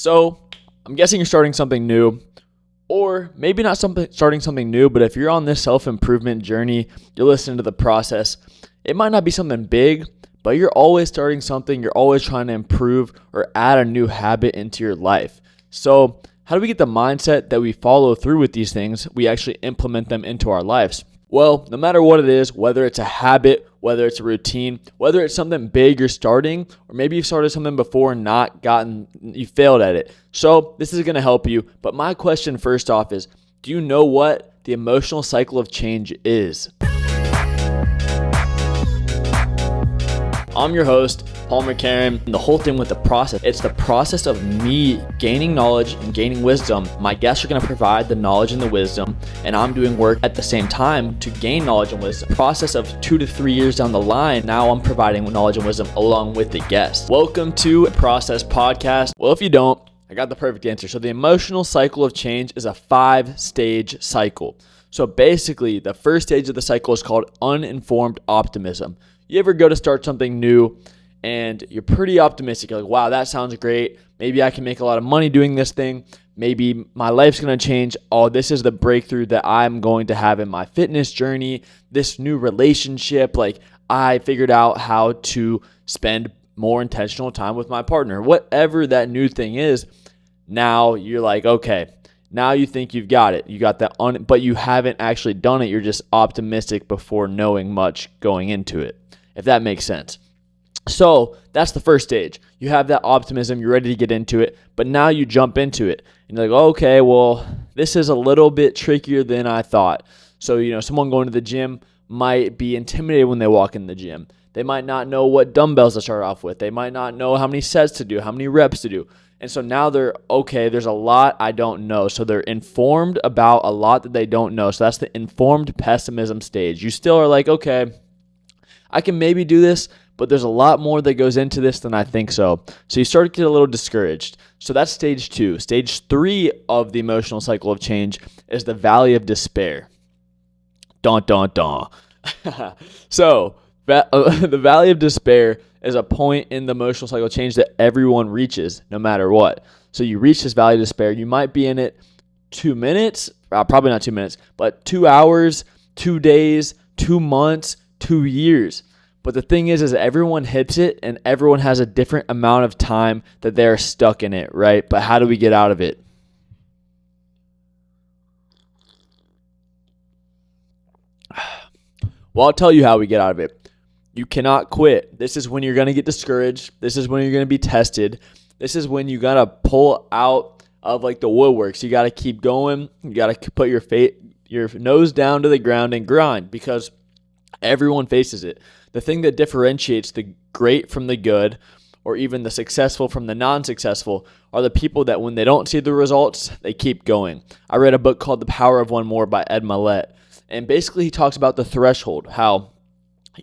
So I'm guessing you're starting something new, or maybe not starting something new, but if you're on this self-improvement journey, you're listening to the process. It might not be something big, but you're always starting something. You're always trying to improve or add a new habit into your life. So how do we get the mindset that we follow through with these things? We actually implement them into our lives. Well, no matter what it is, whether it's a habit, whether it's a routine, whether it's something big you're starting, or maybe you've started something before and you failed at it. So this is going to help you. But my question first off is, do you know what the emotional cycle of change is? I'm your host, Paul McCarran, and the whole thing with the process, it's the process of me gaining knowledge and gaining wisdom. My guests are going to provide the knowledge and the wisdom, and I'm doing work at the same time to gain knowledge and wisdom. Process of 2 to 3 years down the line, now I'm providing knowledge and wisdom along with the guests. Welcome to a Process Podcast. Well, if you don't, I got the perfect answer. So the emotional cycle of change is a 5-stage cycle. So basically, the first stage of the cycle is called uninformed optimism. You ever go to start something new and you're pretty optimistic? You're like, wow, that sounds great. Maybe I can make a lot of money doing this thing. Maybe my life's going to change. Oh, this is the breakthrough that I'm going to have in my fitness journey. This new relationship, like I figured out how to spend more intentional time with my partner. Whatever that new thing is, now you're like, okay, now you think you've got it. You got that but you haven't actually done it. You're just optimistic before knowing much going into it, if that makes sense. So that's the first stage. You have that optimism. You're ready to get into it, but now you jump into it and you're like, okay, well, this is a little bit trickier than I thought. So, someone going to the gym might be intimidated when they walk in the gym. They might not know what dumbbells to start off with. They might not know how many sets to do, how many reps to do. And so now there's a lot I don't know. So they're informed about a lot that they don't know. So that's the informed pessimism stage. You still are like, okay, I can maybe do this, but there's a lot more that goes into this than I think so. So you start to get a little discouraged. So that's stage 2. Stage 3 of the emotional cycle of change is the valley of despair. Dun, dun, dun. So the valley of despair is a point in the emotional cycle of change that everyone reaches no matter what. So you reach this valley of despair. You might be in it 2 minutes, probably not 2 minutes, but 2 hours, 2 days, 2 months, 2 years. But the thing is everyone hits it and everyone has a different amount of time that they're stuck in it, right? But how do we get out of it? Well, I'll tell you how we get out of it. You cannot quit. This is when you're going to get discouraged. This is when you're going to be tested. This is when you got to pull out of like the woodworks. You got to keep going. You got to put your nose down to the ground and grind, because everyone faces it. The thing that differentiates the great from the good, or even the successful from the non-successful, are the people that when they don't see the results, they keep going. I read a book called The Power of One More by Ed Mylett. And basically he talks about the threshold, how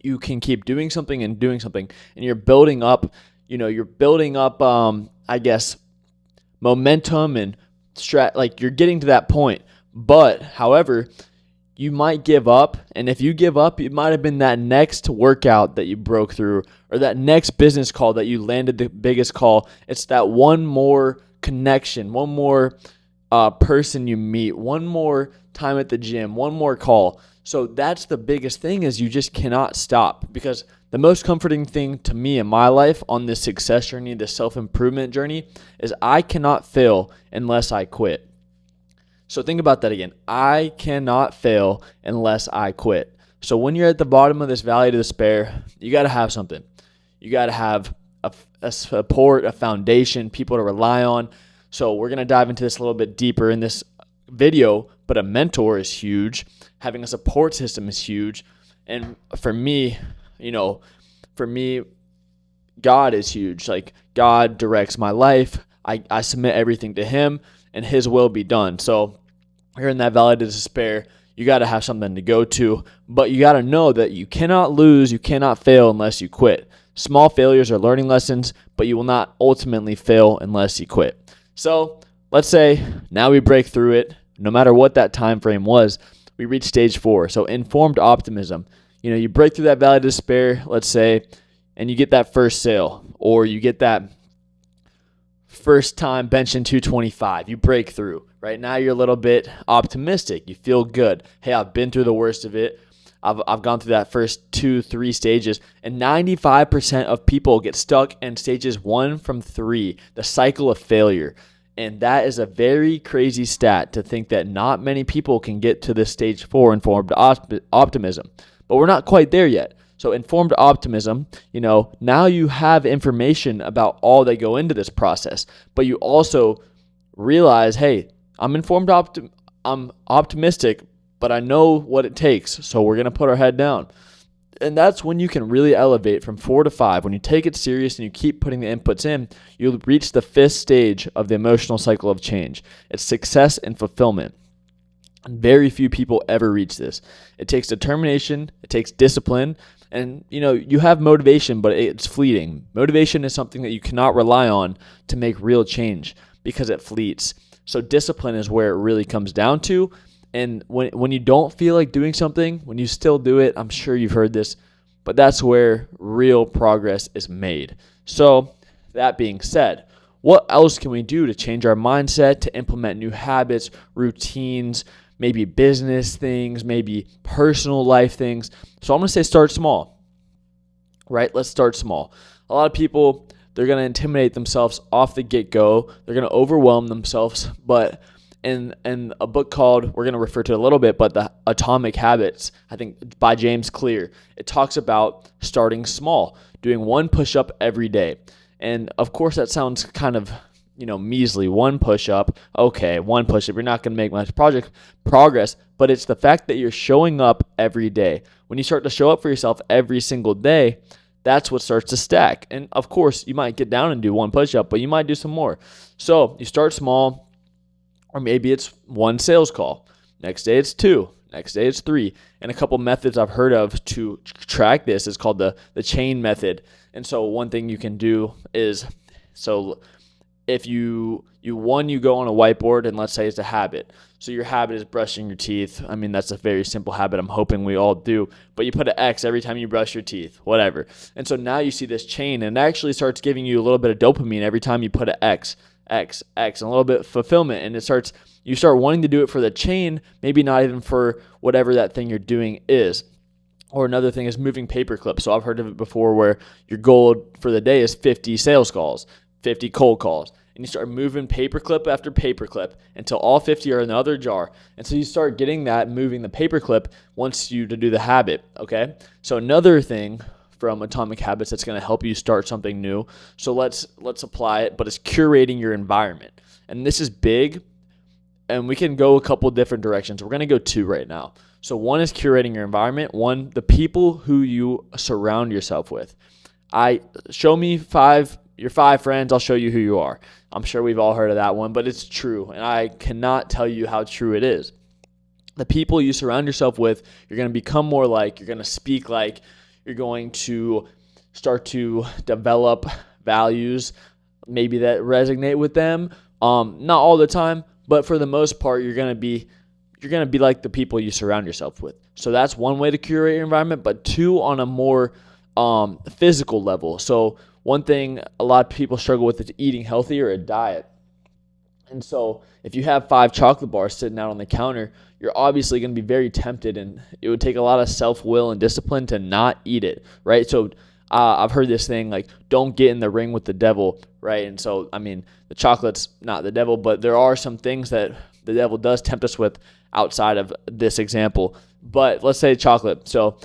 you can keep doing something, and you're building up, momentum and like you're getting to that point. But however, you might give up, and if you give up, it might have been that next workout that you broke through, or that next business call that you landed the biggest call. It's that one more connection, one more person you meet, one more time at the gym, one more call. So that's the biggest thing, is you just cannot stop, because the most comforting thing to me in my life on this success journey, this self-improvement journey, is I cannot fail unless I quit. So think about that again. I cannot fail unless I quit. So when you're at the bottom of this valley of despair, you got to have something. You got to have a support, a foundation, people to rely on. So we're going to dive into this a little bit deeper in this video, but a mentor is huge. Having a support system is huge. And for me, God is huge. Like, God directs my life. I submit everything to him, and his will be done. So you're in that valley of despair. You got to have something to go to, but you got to know that you cannot lose, you cannot fail unless you quit. Small failures are learning lessons, but you will not ultimately fail unless you quit. So let's say now we break through it. No matter what that time frame was, we reach stage 4. So informed optimism. You break through that valley of despair, let's say, and you get that first sale, or you get that first time benching 225, you break through. Right now you're a little bit optimistic. You feel good. Hey, I've been through the worst of it. I've gone through that first 2-3 stages, and 95% of people get stuck in stages 1 from 3, the cycle of failure. And that is a very crazy stat to think that not many people can get to this stage 4, informed optimism. But we're not quite there yet. So informed optimism, now you have information about all that go into this process, but you also realize, hey, I'm optimistic, but I know what it takes, so we're going to put our head down. And that's when you can really elevate from 4 to 5. When you take it serious and you keep putting the inputs in, you'll reach the 5th stage of the emotional cycle of change. It's success and fulfillment. Very few people ever reach this. It takes determination, it takes discipline, and you have motivation, but it's fleeting. Motivation is something that you cannot rely on to make real change because it fleets. So discipline is where it really comes down to. And when you don't feel like doing something, when you still do it, I'm sure you've heard this, but that's where real progress is made. So that being said, what else can we do to change our mindset, to implement new habits, routines, maybe business things, maybe personal life things? So I'm going to say start small, right? Let's start small. A lot of people, they're going to intimidate themselves off the get-go. They're going to overwhelm themselves, but in a book called, we're going to refer to it a little bit, but The Atomic Habits, I think by James Clear, it talks about starting small, doing 1 push-up every day. And of course that sounds kind of, measly. 1 push-up, okay, 1 push-up, you're not going to make much progress, but it's the fact that you're showing up every day. When you start to show up for yourself every single day, that's what starts to stack. And of course, you might get down and do 1 push-up, but you might do some more. So you start small. Or maybe it's 1 sales call. Next day it's 2. Next day it's 3. And a couple methods I've heard of to track this is called the chain method. And so one thing you can do is, so if you go on a whiteboard, and let's say it's a habit. So your habit is brushing your teeth. I mean, that's a very simple habit. I'm hoping we all do. But you put an X every time you brush your teeth, whatever. And so now you see this chain, and it actually starts giving you a little bit of dopamine every time you put an X, and a little bit of fulfillment. And you start wanting to do it for the chain, maybe not even for whatever that thing you're doing is. Or another thing is moving paper clips. So I've heard of it before where your goal for the day is 50 sales calls, 50 cold calls. And you start moving paperclip after paperclip until all 50 are in the other jar. And so you start getting that, moving the paperclip wants you to do the habit, okay? So another thing from Atomic Habits that's going to help you start something new. So let's apply it, but it's curating your environment. And this is big, and we can go a couple different directions. We're going to go 2 right now. So 1 is curating your environment. 1, the people who you surround yourself with. Show me your 5 friends, I'll show you who you are. I'm sure we've all heard of that one, but it's true, and I cannot tell you how true it is. The people you surround yourself with, you're going to become more like, you're going to speak like, you're going to start to develop values maybe that resonate with them. Not all the time, but for the most part, you're going to be like the people you surround yourself with. So that's one way to curate your environment, but 2 on a more physical level. So one thing a lot of people struggle with is eating healthy or a diet. And so if you have 5 chocolate bars sitting out on the counter, you're obviously going to be very tempted, and it would take a lot of self-will and discipline to not eat it, right? So I've heard this thing like, don't get in the ring with the devil, right? And so, I mean, the chocolate's not the devil, but there are some things that the devil does tempt us with outside of this example. But let's say chocolate. So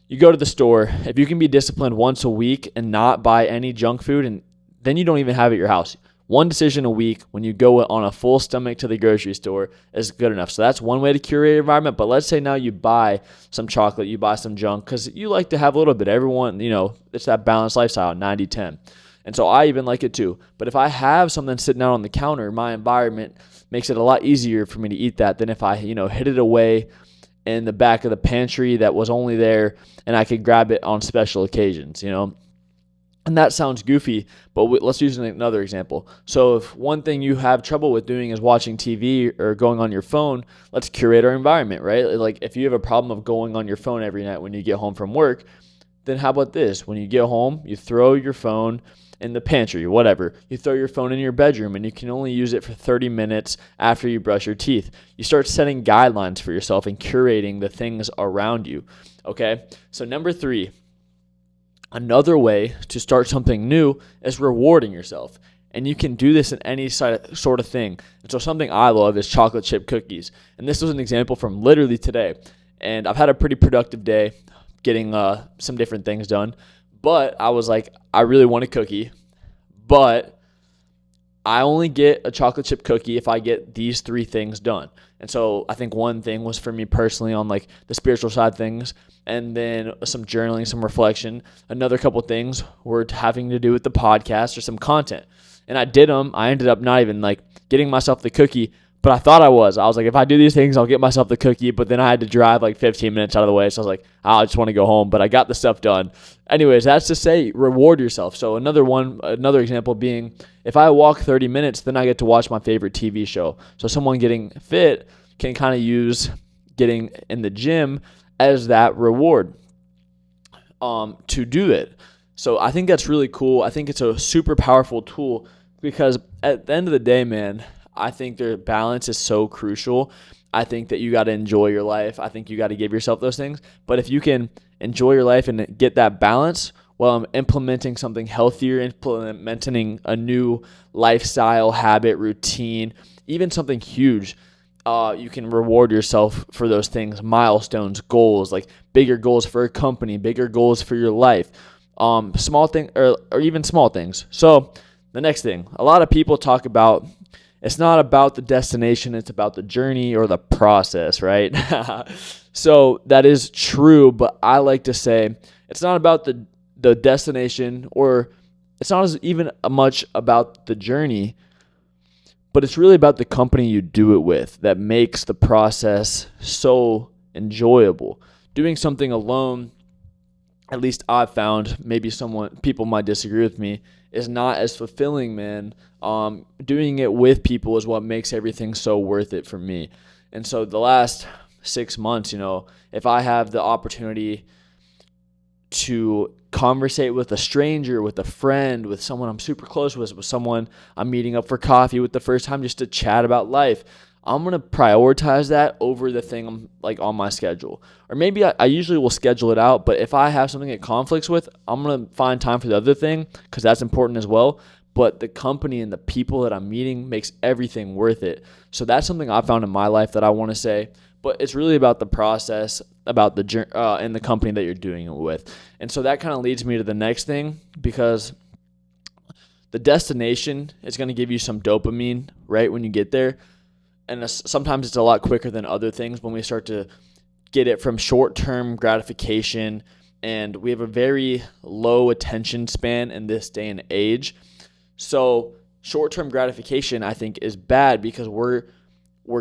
you go to the store. If you can be disciplined once a week and not buy any junk food, and then you don't even have it at your house. 1 decision a week when you go on a full stomach to the grocery store is good enough. So that's one way to curate your environment. But let's say now you buy some chocolate, you buy some junk, because you like to have a little bit. Everyone, it's that balanced lifestyle, 90-10. And so I even like it too. But if I have something sitting out on the counter, my environment makes it a lot easier for me to eat that than if I, hid it away in the back of the pantry that was only there and I could grab it on special occasions, And that sounds goofy, but let's use another example. So if one thing you have trouble with doing is watching TV or going on your phone, let's curate our environment, right? Like if you have a problem of going on your phone every night when you get home from work, then how about this? When you get home, you throw your phone in the pantry, whatever. You throw your phone in your bedroom and you can only use it for 30 minutes after you brush your teeth. You start setting guidelines for yourself and curating the things around you. Okay? So number 3, another way to start something new is rewarding yourself. And you can do this in any sort of thing. And so something I love is chocolate chip cookies. And this was an example from literally today. And I've had a pretty productive day getting some different things done. But I was like, I really want a cookie. But I only get a chocolate chip cookie if I get these 3 things done. And so I think one thing was for me personally on like the spiritual side of things, and then some journaling, some reflection. Another couple things were having to do with the podcast or some content. And I did them. I ended up not even like getting myself the cookie, but I thought I was. I was like, if I do these things, I'll get myself the cookie. But then I had to drive like 15 minutes out of the way. So I was like, I just want to go home. But I got the stuff done. Anyways, that's to say reward yourself. So another example being, if I walk 30 minutes, then I get to watch my favorite TV show. So someone getting fit can kind of use getting in the gym as that reward to do it. So I think that's really cool. I think it's a super powerful tool because at the end of the day, man, I think their balance is so crucial. I think that you got to enjoy your life. I think you got to give yourself those things. But if you can enjoy your life and get that balance while I'm implementing something healthier, implementing a new lifestyle, habit, routine, even something huge, you can reward yourself for those things, milestones, goals, like bigger goals for a company, bigger goals for your life. Small thing or even small things. So the next thing, a lot of people talk about, it's not about the destination, it's about the journey or the process, right? So that is true, but I like to say it's not about the destination, or it's not even much about the journey, but it's really about the company you do it with that makes the process so enjoyable. Doing something alone, at least I've found, maybe people might disagree with me, is not as fulfilling, man. Doing it with people is what makes everything so worth it for me. And so the last 6 months, if I have the opportunity to conversate with a stranger, with a friend, with someone I'm super close with someone I'm meeting up for coffee with the first time just to chat about life, I'm going to prioritize that over the thing I'm like on my schedule. Or maybe I usually will schedule it out, but if I have something it conflicts with, I'm going to find time for the other thing because that's important as well. But the company and the people that I'm meeting makes everything worth it. So that's something I found in my life that I want to say. But it's really about the process, about the and the company that you're doing it with. And so that kind of leads me to the next thing, because the destination is going to give you some dopamine right when you get there. And sometimes it's a lot quicker than other things when we start to get it from short-term gratification. And we have a very low attention span in this day and age. So short-term gratification, I think, is bad because we're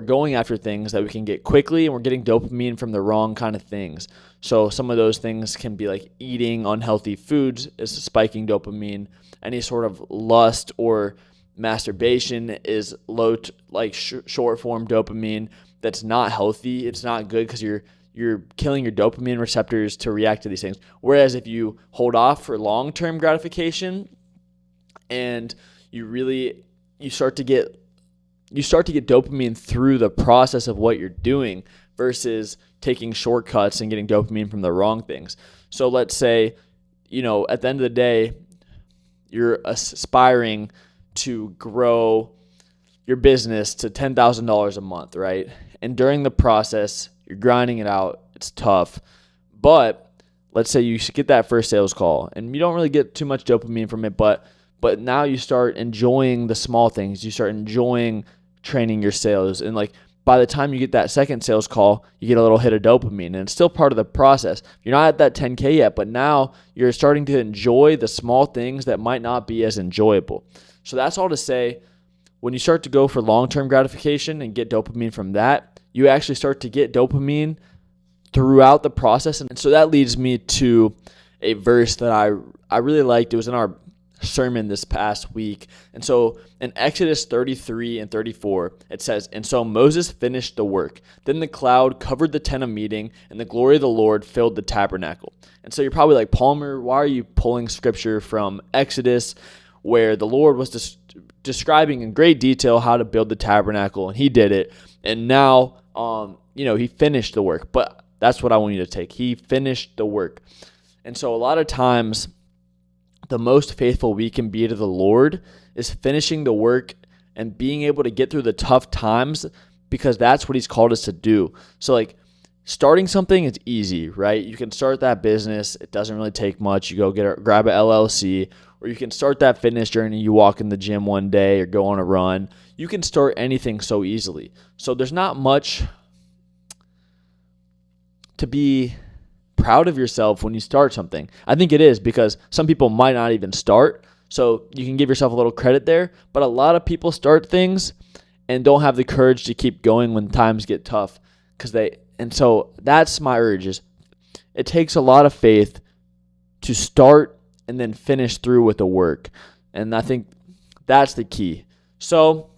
going after things that we can get quickly, and we're getting dopamine from the wrong kind of things. So some of those things can be like eating unhealthy foods is spiking dopamine. Any sort of lust or masturbation is short form dopamine that's not healthy. It's not good because you're killing your dopamine receptors to react to these things. Whereas if you hold off for long-term gratification and you start to get dopamine through the process of what you're doing versus taking shortcuts and getting dopamine from the wrong things. So let's say, at the end of the day, you're aspiring to grow your business to $10,000 a month, right? And during the process, you're grinding it out. It's tough. But let's say you get that first sales call and you don't really get too much dopamine from it, but now you start enjoying the small things. You start enjoying training your sales. And by the time you get that second sales call, you get a little hit of dopamine, and it's still part of the process. You're not at that 10K yet, but now you're starting to enjoy the small things that might not be as enjoyable. So that's all to say, when you start to go for long-term gratification and get dopamine from that, you actually start to get dopamine throughout the process. And so that leads me to a verse that I really liked. It was in our sermon this past week. And so in Exodus 33 and 34, it says, "And so Moses finished the work. Then the cloud covered the tent of meeting, and the glory of the Lord filled the tabernacle." And so you're probably like, Palmer, why are you pulling scripture from Exodus? where the Lord was describing in great detail how to build the tabernacle, and he did it. And now, he finished the work. But that's what I want you to take. He finished the work. And so a lot of times, the most faithful we can be to the Lord is finishing the work and being able to get through the tough times, because that's what he's called us to do. So like starting something is easy, right? You can start that business. It doesn't really take much. You go grab an LLC, or you can start that fitness journey. You walk in the gym one day or go on a run. You can start anything so easily. So there's not much to be proud of yourself when you start something. I think it is, because some people might not even start. So you can give yourself a little credit there. But a lot of people start things and don't have the courage to keep going when times get tough. And so that's my urge, is it takes a lot of faith to start and then finish through with the work. And I think that's the key. So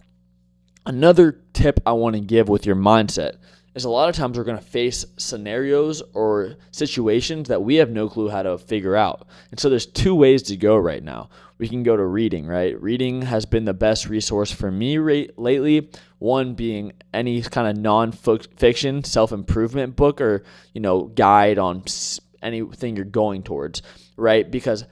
another tip I want to give with your mindset is a lot of times we're going to face scenarios or situations that we have no clue how to figure out. And so there's two ways to go right now. We can go to reading, right? Reading has been the best resource for me lately. One being any kind of non-fiction self-improvement book or, guide on anything you're going towards, right? Because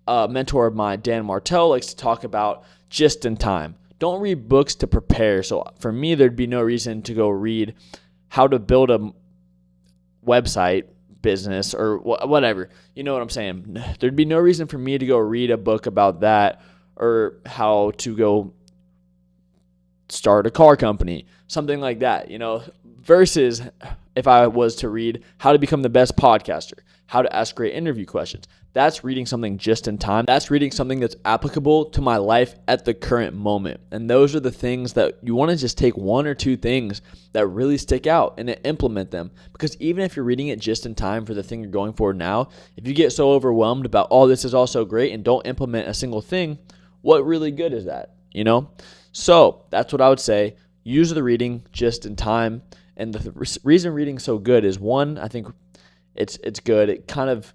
a mentor of mine, Dan Martell, likes to talk about just in time. Don't read books to prepare. So for me, there'd be no reason to go read how to build a website business or whatever. You know what I'm saying? There'd be no reason for me to go read a book about that, or how to go start a car company, something like that, versus if I was to read how to become the best podcaster, how to ask great interview questions. That's reading something just in time. That's reading something that's applicable to my life at the current moment. And those are the things that you want to just take one or two things that really stick out and implement them. Because even if you're reading it just in time for the thing you're going for now, if you get so overwhelmed about, this is all so great, and don't implement a single thing, what really good is that, So that's what I would say. Use the reading just in time. And the reason reading's so good is, one, I think it's good. It kind of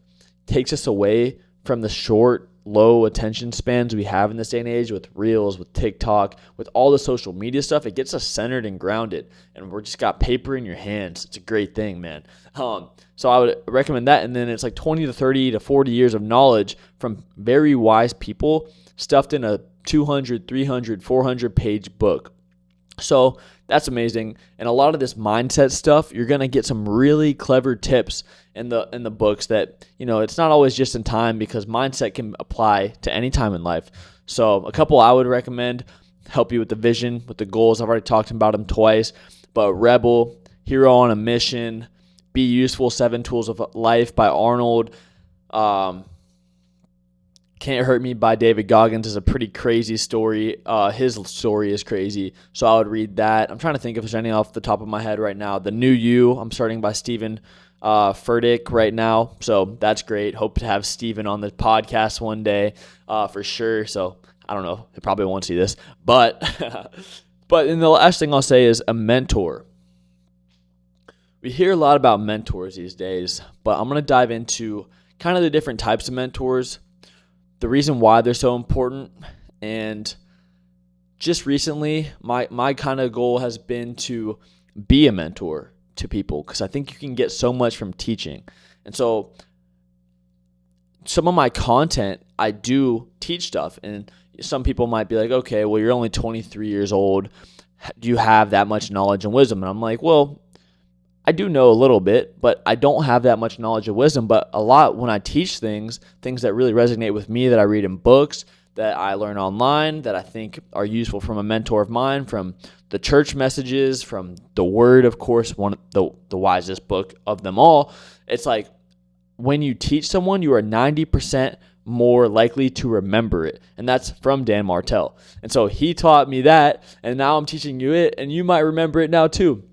takes us away from the short, low attention spans we have in this day and age with Reels, with TikTok, with all the social media stuff. It gets us centered and grounded, and we're just got paper in your hands. It's a great thing, man. So I would recommend that. And then it's like 20 to 30 to 40 years of knowledge from very wise people stuffed in a 200, 300, 400 page book. So that's amazing. And a lot of this mindset stuff, you're going to get some really clever tips in the books that, it's not always just in time, because mindset can apply to any time in life. So a couple I would recommend help you with the vision, with the goals. I've already talked about them twice, but Rebel, Hero on a Mission, Be Useful, 7 Tools of Life by Arnold, Can't Hurt Me by David Goggins is a pretty crazy story. His story is crazy, so I would read that. I'm trying to think if there's any off the top of my head right now. The New You, I'm starting by Stephen Furtick right now, so that's great. Hope to have Stephen on the podcast one day for sure. So I don't know, he probably won't see this, but then the last thing I'll say is a mentor. We hear a lot about mentors these days, but I'm going to dive into kind of the different types of mentors, the reason why they're so important. And just recently, my kind of goal has been to be a mentor to people, because I think you can get so much from teaching. And so some of my content, I do teach stuff, and some people might be like, okay, well, you're only 23 years old. Do you have that much knowledge and wisdom? And I'm like, well, I do know a little bit, but I don't have that much knowledge and wisdom. But a lot when I teach things that really resonate with me, that I read in books, that I learn online, that I think are useful from a mentor of mine, from the church messages, from the Word, of course, one of the wisest book of them all. It's like when you teach someone, you are 90% more likely to remember it. And that's from Dan Martell. And so he taught me that, and now I'm teaching you it, and you might remember it now too.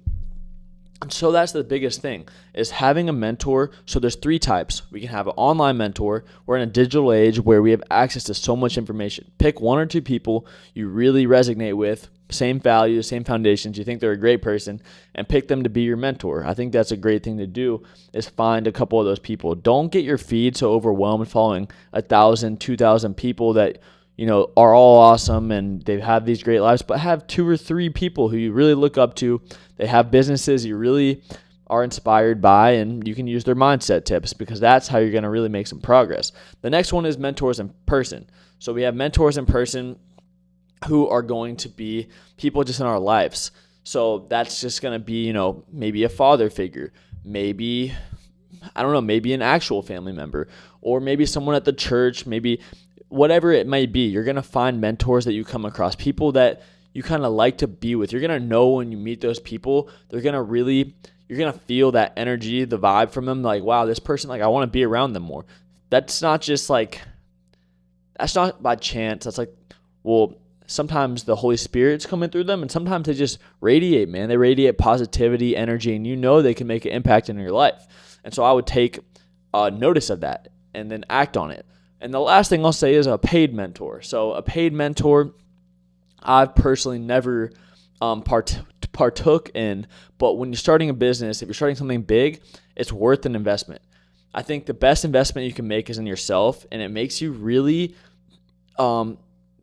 So that's the biggest thing, is having a mentor. So there's 3 types. We can have an online mentor. We're in a digital age where we have access to so much information. Pick 1 or 2 people you really resonate with, same values, same foundations, you think they're a great person, and pick them to be your mentor. I think that's a great thing to do, is find a couple of those people. Don't get your feed so overwhelmed following 1,000, 2,000 people that are all awesome and they've had these great lives, but have 2 or 3 people who you really look up to. They have businesses you really are inspired by, and you can use their mindset tips, because that's how you're going to really make some progress. The next one is mentors in person. So we have mentors in person who are going to be people just in our lives. So that's just going to be, maybe a father figure, maybe, I don't know, maybe an actual family member, or maybe someone at the church, maybe whatever it may be. You're going to find mentors that you come across, people that you kind of like to be with. You're going to know when you meet those people, you're going to feel that energy, the vibe from them. Like, wow, this person, like, I want to be around them more. That's not by chance. That's like, well, sometimes the Holy Spirit's coming through them, and sometimes they just radiate, man. They radiate positivity, energy, and they can make an impact in your life. And so I would take notice of that and then act on it. And the last thing I'll say is a paid mentor. So a paid mentor, I've personally never partook in, but when you're starting a business, if you're starting something big, it's worth an investment. I think the best investment you can make is in yourself, and it makes you really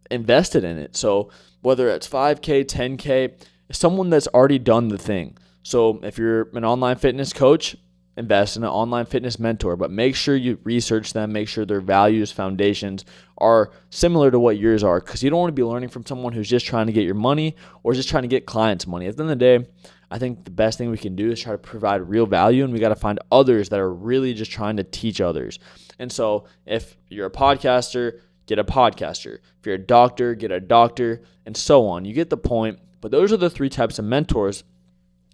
invested in it. So whether it's 5K, 10K, someone that's already done the thing. So if you're an online fitness coach, invest in an online fitness mentor, but make sure you research them, make sure their values, foundations are similar to what yours are, because you don't want to be learning from someone who's just trying to get your money or just trying to get clients' money. At the end of the day, I think the best thing we can do is try to provide real value, and we got to find others that are really just trying to teach others. And so if you're a podcaster, get a podcaster. If you're a doctor, get a doctor, and so on. You get the point. But those are the 3 types of mentors,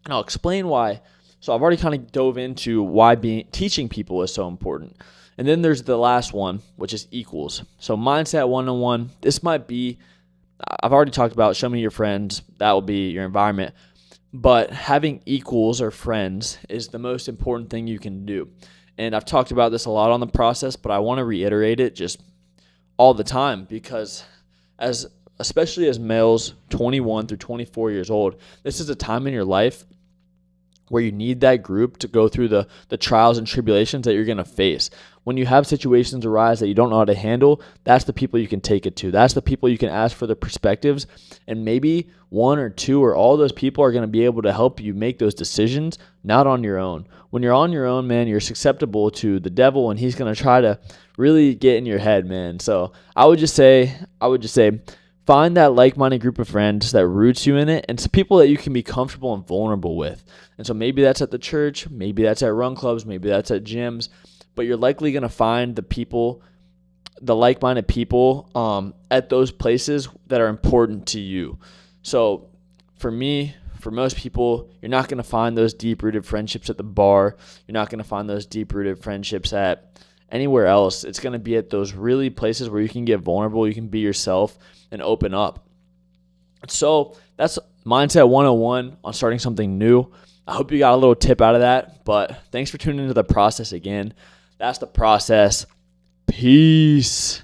and I'll explain why. So I've already kind of dove into why teaching people is so important. And then there's the last one, which is equals. So Mindset 101, this might be, I've already talked about show me your friends. That will be your environment. But having equals or friends is the most important thing you can do. And I've talked about this a lot on the process, but I want to reiterate it just all the time, because especially as males, 21 through 24 years old, this is a time in your life where you need that group to go through the trials and tribulations that you're going to face. When you have situations arise that you don't know how to handle, that's the people you can take it to. That's the people you can ask for their perspectives, and maybe 1 or 2 or all those people are going to be able to help you make those decisions, not on your own. When you're on your own, man, you're susceptible to the devil, and he's going to try to really get in your head, man. So I would just say, find that like-minded group of friends that roots you in it, and some people that you can be comfortable and vulnerable with. And so maybe that's at the church, maybe that's at run clubs, maybe that's at gyms, but you're likely going to find the like-minded people at those places that are important to you. So for me, for most people, you're not going to find those deep-rooted friendships at the bar. You're not going to find those deep-rooted friendships at anywhere else. It's going to be at those really places where you can get vulnerable, you can be yourself, and open up. So that's Mindset 101 on starting something new. I hope you got a little tip out of that, but thanks for tuning into the process again. That's the process. Peace.